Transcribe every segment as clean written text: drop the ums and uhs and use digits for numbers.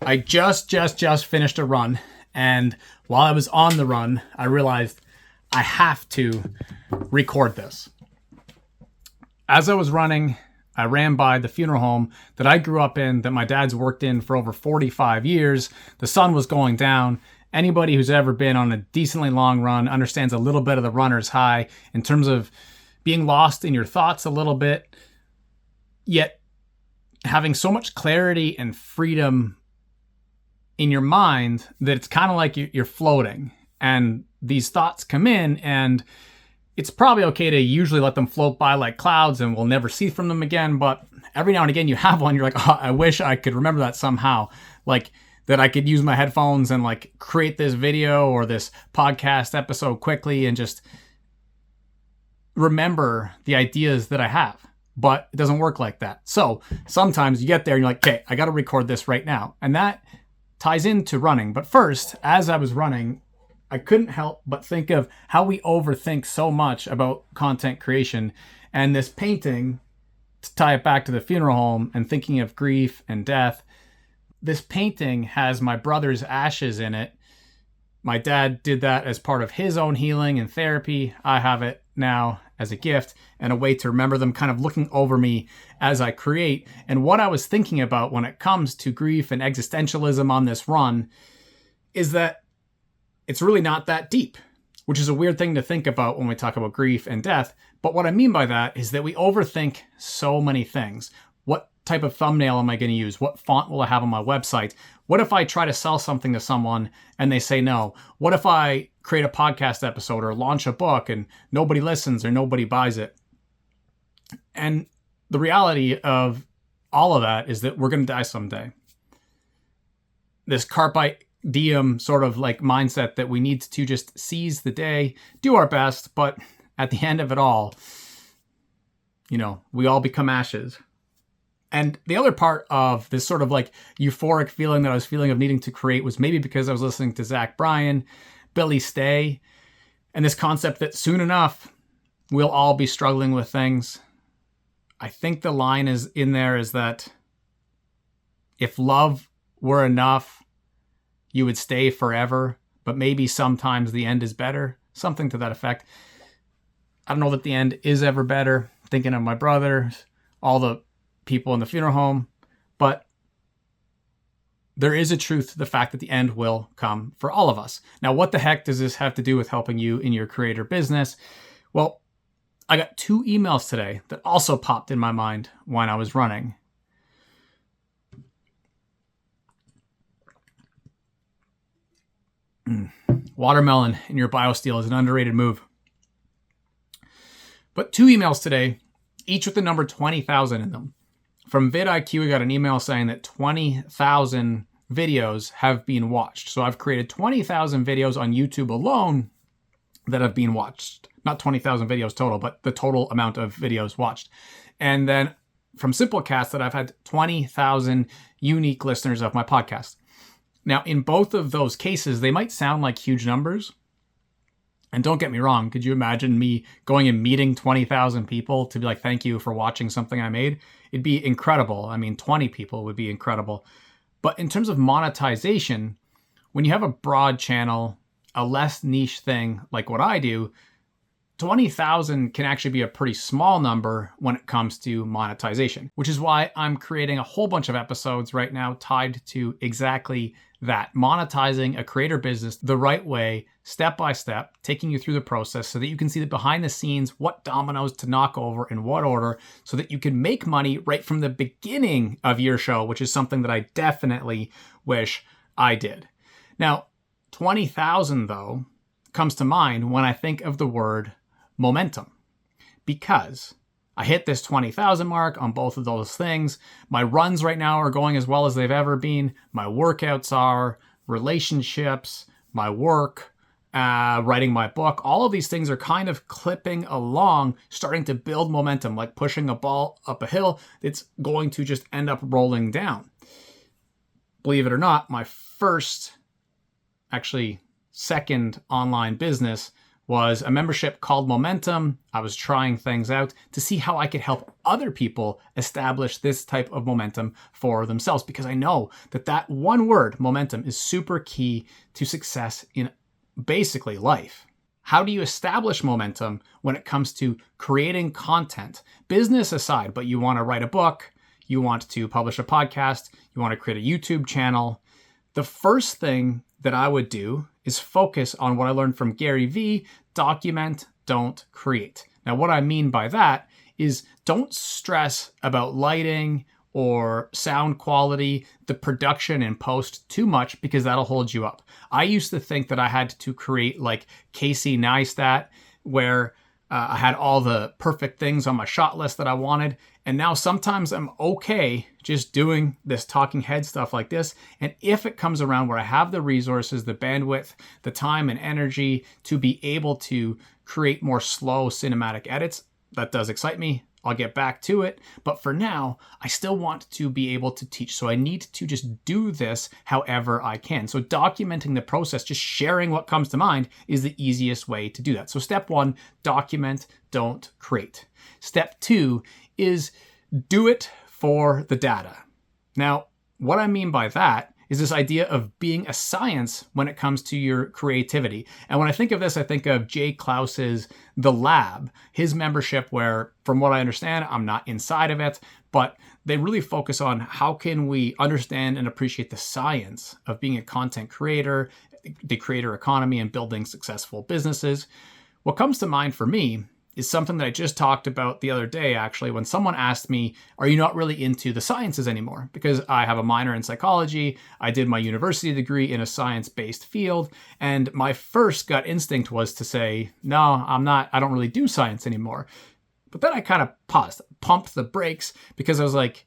I just finished a run, and while I was on the run, I realized I have to record this. As I was running, I ran by the funeral home that I grew up in, that my dad's worked in for over 45 years. The sun was going down. Anybody who's ever been on a decently long run understands a little bit of the runner's high in terms of being lost in your thoughts a little bit, yet having so much clarity and freedom in your mind that it's kind of like you're floating, and these thoughts come in, and it's probably okay to usually let them float by like clouds and we'll never see from them again. But every now and again you have one, you're like, oh, I wish I could remember that somehow. Like that I could use my headphones and like create this video or this podcast episode quickly and just remember the ideas that I have. But it doesn't work like that. So sometimes you get there and you're like, okay, I got to record this right now. And that ties into running. But first, as I was running, I couldn't help but think of how we overthink so much about content creation. And this painting, to tie it back to the funeral home and thinking of grief and death, this painting has my brother's ashes in it. My dad did that as part of his own healing and therapy. I have it now as a gift and a way to remember them kind of looking over me as I create. And what I was thinking about when it comes to grief and existentialism on this run is that it's really not that deep, which is a weird thing to think about when we talk about grief and death. But what I mean by that is that we overthink so many things. What type of thumbnail am I going to use? What font will I have on my website? What if I try to sell something to someone and they say no? What if I create a podcast episode or launch a book and nobody listens or nobody buys it? And the reality of all of that is that we're going to die someday. This carpe diem sort of like mindset that we need to just seize the day, do our best, but at the end of it all, we all become ashes. And the other part of this sort of like euphoric feeling that I was feeling of needing to create was maybe because I was listening to Zach Bryan, Billy Stay, and this concept that soon enough, we'll all be struggling with things. I think the line is in there is that if love were enough, you would stay forever, but maybe sometimes the end is better. Something to that effect. I don't know that the end is ever better. Thinking of my brother, all the people in the funeral home, but there is a truth to the fact that the end will come for all of us. Now, what the heck does this have to do with helping you in your creator business? Well, I got 2 emails today that also popped in my mind when I was running. Watermelon in your BioSteel is an underrated move. But 2 emails today, each with the number 20,000 in them. From vidIQ, I got an email saying that 20,000 videos have been watched. So I've created 20,000 videos on YouTube alone that have been watched. Not 20,000 videos total, but the total amount of videos watched. And then from Simplecast that I've had 20,000 unique listeners of my podcast. Now, in both of those cases, they might sound like huge numbers. And don't get me wrong, could you imagine me going and meeting 20,000 people to be like, thank you for watching something I made? It'd be incredible. I mean, 20 people would be incredible. But in terms of monetization, when you have a broad channel, a less niche thing like what I do, 20,000 can actually be a pretty small number when it comes to monetization, which is why I'm creating a whole bunch of episodes right now tied to exactly that, monetizing a creator business the right way, step by step, taking you through the process so that you can see the behind the scenes, what dominoes to knock over in what order, so that you can make money right from the beginning of your show, which is something that I definitely wish I did. Now, 20,000 though comes to mind when I think of the word momentum, because I hit this 20,000 mark on both of those things. My runs right now are going as well as they've ever been. My workouts are, relationships, my work, writing my book. All of these things are kind of clipping along, starting to build momentum, like pushing a ball up a hill. It's going to just end up rolling down. Believe it or not, my second online business was a membership called Momentum. I was trying things out to see how I could help other people establish this type of momentum for themselves, because I know that one word, momentum, is super key to success in basically life. How do you establish momentum when it comes to creating content? Business aside, but you want to write a book, you want to publish a podcast, you want to create a YouTube channel. The first thing that I would do is focus on what I learned from Gary Vee: document, don't create. Now, what I mean by that is don't stress about lighting or sound quality, the production and post too much, because that'll hold you up. I used to think that I had to create like Casey Neistat, where I had all the perfect things on my shot list that I wanted. And now sometimes I'm okay just doing this talking head stuff like this. And if it comes around where I have the resources, the bandwidth, the time and energy to be able to create more slow cinematic edits, that does excite me. I'll get back to it. But for now, I still want to be able to teach. So I need to just do this however I can. So documenting the process, just sharing what comes to mind, is the easiest way to do that. So step 1, document, don't create. Step 2 is do it for the data. Now, what I mean by that is this idea of being a science when it comes to your creativity. And when I think of this, I think of Jay Klaus's The Lab, his membership, where, from what I understand, I'm not inside of it, but they really focus on how can we understand and appreciate the science of being a content creator, the creator economy, and building successful businesses. What comes to mind for me is something that I just talked about the other day, actually, when someone asked me, are you not really into the sciences anymore? Because I have a minor in psychology, I did my university degree in a science-based field, and my first gut instinct was to say, no, I don't really do science anymore. But then I kind of paused, pumped the brakes, because I was like,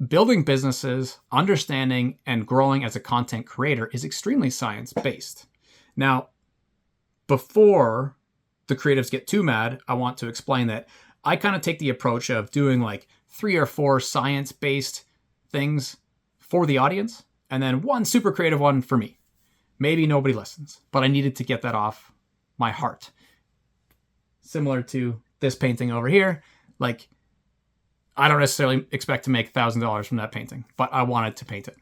building businesses, understanding and growing as a content creator is extremely science-based. Now, before the creatives get too mad, I want to explain that I kind of take the approach of doing like 3 or 4 science-based things for the audience, and then one super creative one for me. Maybe nobody listens, but I needed to get that off my heart. Similar to this painting over here, like I don't necessarily expect to make $1,000 from that painting, but I wanted to paint it.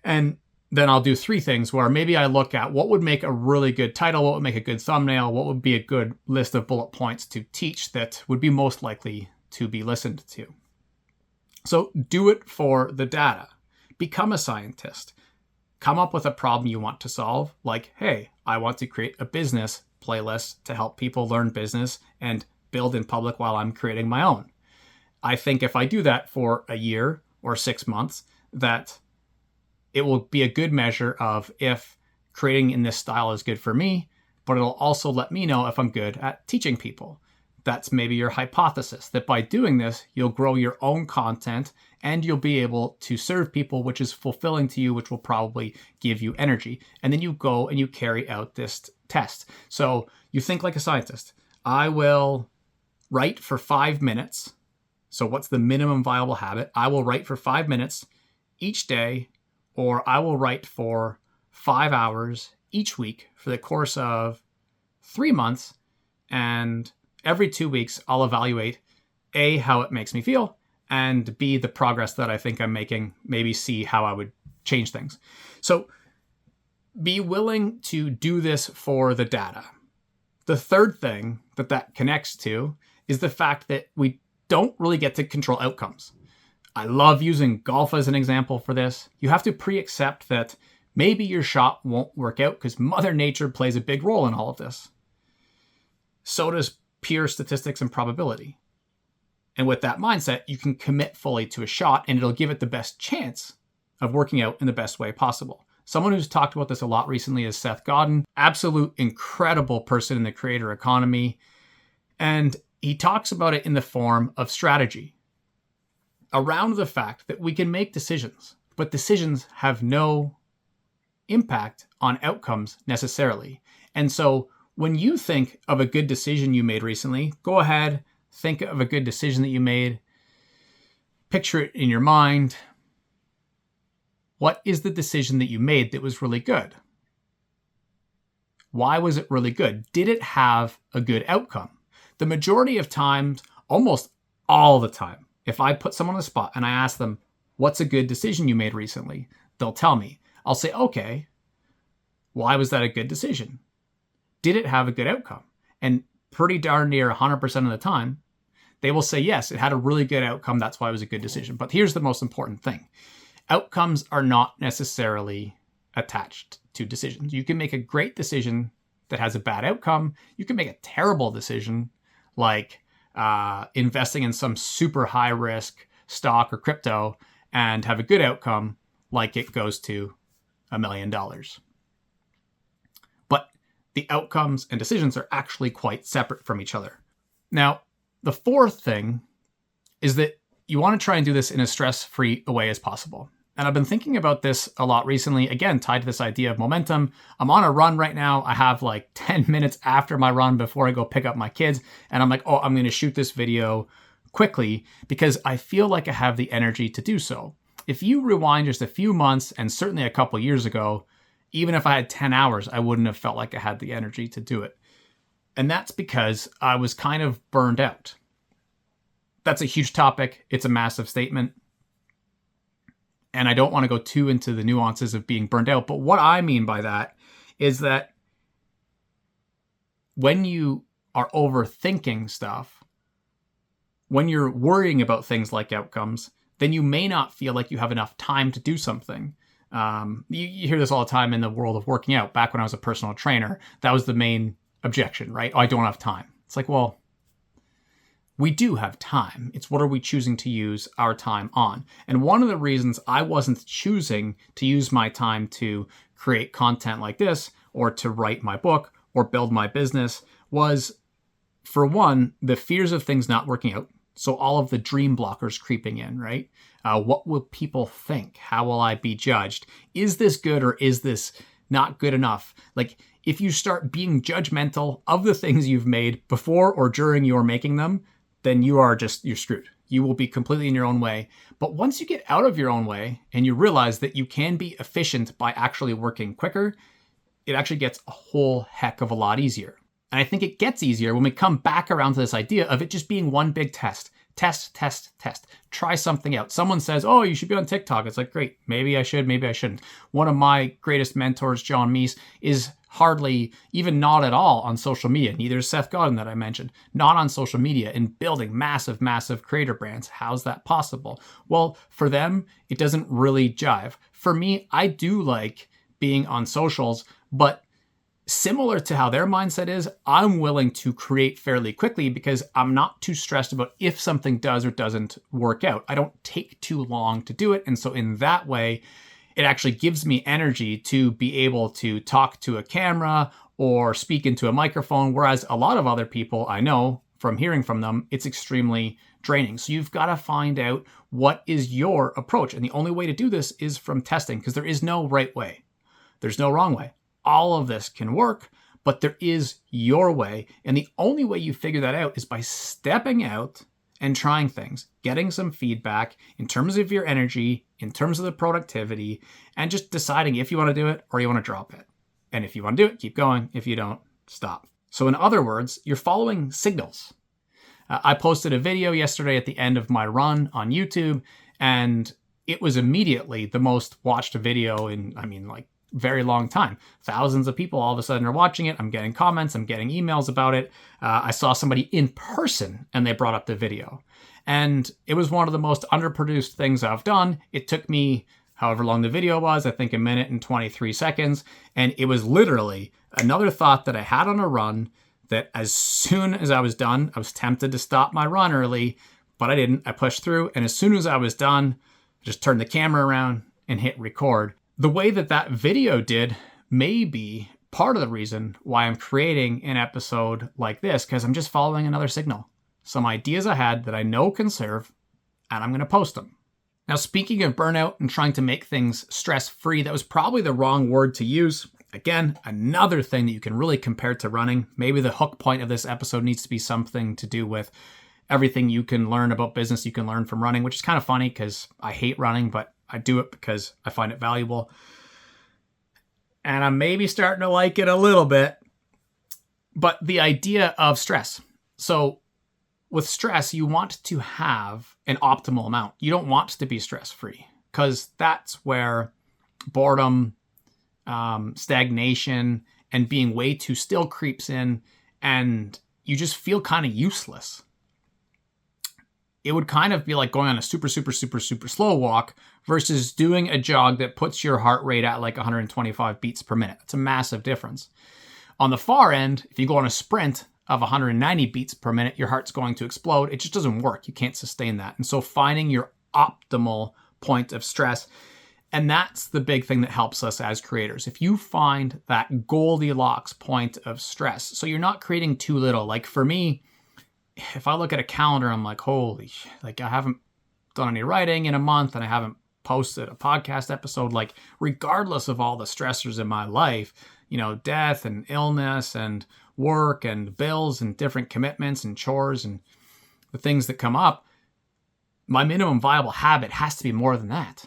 And then I'll do 3 things where maybe I look at what would make a really good title, what would make a good thumbnail, what would be a good list of bullet points to teach that would be most likely to be listened to. So do it for the data. Become a scientist. Come up with a problem you want to solve, like, hey, I want to create a business playlist to help people learn business and build in public while I'm creating my own. I think if I do that for a year or 6 months, that it will be a good measure of if creating in this style is good for me, but it'll also let me know if I'm good at teaching people. That's maybe your hypothesis, that by doing this, you'll grow your own content and you'll be able to serve people, which is fulfilling to you, which will probably give you energy. And then you go and you carry out this test. So you think like a scientist. I will write for 5 minutes. So what's the minimum viable habit? I will write for 5 minutes each day, or I will write for 5 hours each week for the course of 3 months. And every 2 weeks, I'll evaluate A, how it makes me feel, and B, the progress that I think I'm making, maybe C, how I would change things. So be willing to do this for the data. The third thing that connects to is the fact that we don't really get to control outcomes. I love using golf as an example for this. You have to pre-accept that maybe your shot won't work out because Mother Nature plays a big role in all of this. So does pure statistics and probability. And with that mindset, you can commit fully to a shot and it'll give it the best chance of working out in the best way possible. Someone who's talked about this a lot recently is Seth Godin, absolute incredible person in the creator economy. And he talks about it in the form of strategy, around the fact that we can make decisions, but decisions have no impact on outcomes necessarily. And so when you think of a good decision you made recently, go ahead, think of a good decision that you made, picture it in your mind. What is the decision that you made that was really good? Why was it really good? Did it have a good outcome? The majority of times, almost all the time, if I put someone on the spot and I ask them, what's a good decision you made recently? They'll tell me. I'll say, okay, why was that a good decision? Did it have a good outcome? And pretty darn near 100% of the time, they will say, yes, it had a really good outcome. That's why it was a good decision. But here's the most important thing. Outcomes are not necessarily attached to decisions. You can make a great decision that has a bad outcome. You can make a terrible decision like investing in some super high risk stock or crypto and have a good outcome like it goes to $1 million. But the outcomes and decisions are actually quite separate from each other. Now, the fourth thing is that you want to try and do this in as stress-free a way as possible. And I've been thinking about this a lot recently, again, tied to this idea of momentum. I'm on a run right now. I have like 10 minutes after my run before I go pick up my kids. And I'm like, oh, I'm going to shoot this video quickly because I feel like I have the energy to do so. If you rewind just a few months and certainly a couple years ago, even if I had 10 hours, I wouldn't have felt like I had the energy to do it. And that's because I was kind of burned out. That's a huge topic. It's a massive statement. And I don't want to go too into the nuances of being burned out. But what I mean by that is that when you are overthinking stuff, when you're worrying about things like outcomes, then you may not feel like you have enough time to do something. You hear this all the time in the world of working out. Back when I was a personal trainer, that was the main objection, right? Oh, I don't have time. It's like, well, we do have time. It's what are we choosing to use our time on? And one of the reasons I wasn't choosing to use my time to create content like this or to write my book or build my business was, for one, the fears of things not working out. So all of the dream blockers creeping in, right? What will people think? How will I be judged? Is this good or is this not good enough? Like, if you start being judgmental of the things you've made before or during your making them, then you're screwed. You will be completely in your own way. But once you get out of your own way and you realize that you can be efficient by actually working quicker, it actually gets a whole heck of a lot easier. And I think it gets easier when we come back around to this idea of it just being one big test. Test, test, test. Try something out. Someone says, oh, you should be on TikTok. It's like, great. Maybe I should, maybe I shouldn't. One of my greatest mentors, John Meese, is hardly, even not at all on social media. Neither is Seth Godin that I mentioned. Not on social media and building massive, massive creator brands. How's that possible? Well, for them, it doesn't really jive. For me, I do like being on socials, but similar to how their mindset is, I'm willing to create fairly quickly because I'm not too stressed about if something does or doesn't work out. I don't take too long to do it. And so in that way, it actually gives me energy to be able to talk to a camera or speak into a microphone. Whereas a lot of other people I know from hearing from them, it's extremely draining. So you've got to find out what is your approach. And the only way to do this is from testing, because there is no right way. There's no wrong way. All of this can work, but there is your way. And the only way you figure that out is by stepping out and trying things, getting some feedback in terms of your energy, in terms of the productivity, and just deciding if you want to do it or you want to drop it. And if you want to do it, keep going. If you don't, stop. So in other words, you're following signals. I posted a video yesterday at the end of my run on YouTube, and it was immediately the most watched video in, very long time. Thousands of people all of a sudden are watching it. I'm getting comments. I'm getting emails about it. I saw somebody in person and they brought up the video. And it was one of the most underproduced things I've done. It took me however long the video was, I think 1 minute and 23 seconds. And it was literally another thought that I had on a run that as soon as I was done, I was tempted to stop my run early, but I didn't. I pushed through. And as soon as I was done, I just turned the camera around and hit record. The way that video did may be part of the reason why I'm creating an episode like this, because I'm just following another signal. Some ideas I had that I know can serve, and I'm going to post them. Now, speaking of burnout and trying to make things stress-free, that was probably the wrong word to use. Again, another thing that you can really compare to running. Maybe the hook point of this episode needs to be something to do with everything you can learn about business you can learn from running, which is kind of funny because I hate running, but I do it because I find it valuable. And I'm maybe starting to like it a little bit. But the idea of stress. So with stress, you want to have an optimal amount. You don't want to be stress-free because that's where boredom, stagnation, and being way too still creeps in, and you just feel kind of useless. It would kind of be like going on a super slow walk versus doing a jog that puts your heart rate at like 125 beats per minute. That's a massive difference. On the far end, if you go on a sprint of 190 beats per minute, your heart's going to explode. It just doesn't work. You can't sustain that. And so finding your optimal point of stress, and that's the big thing that helps us as creators. If you find that Goldilocks point of stress, so you're not creating too little. Like for me, if I look at a calendar, I'm like, holy shit, like I haven't done any writing in a month and I haven't posted a podcast episode. Like regardless of all the stressors in my life, death and illness and work and bills and different commitments and chores and the things that come up, my minimum viable habit has to be more than that.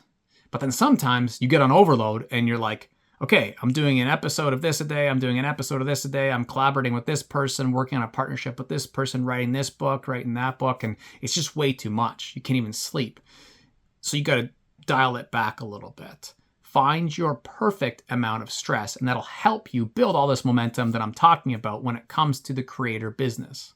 But then sometimes you get on overload and you're like, okay, I'm doing an episode of this a day. I'm doing an episode of this a day. I'm collaborating with this person, working on a partnership with this person, writing this book, writing that book. And it's just way too much. You can't even sleep. So you got to dial it back a little bit. Find your perfect amount of stress, and that'll help you build all this momentum that I'm talking about when it comes to the creator business.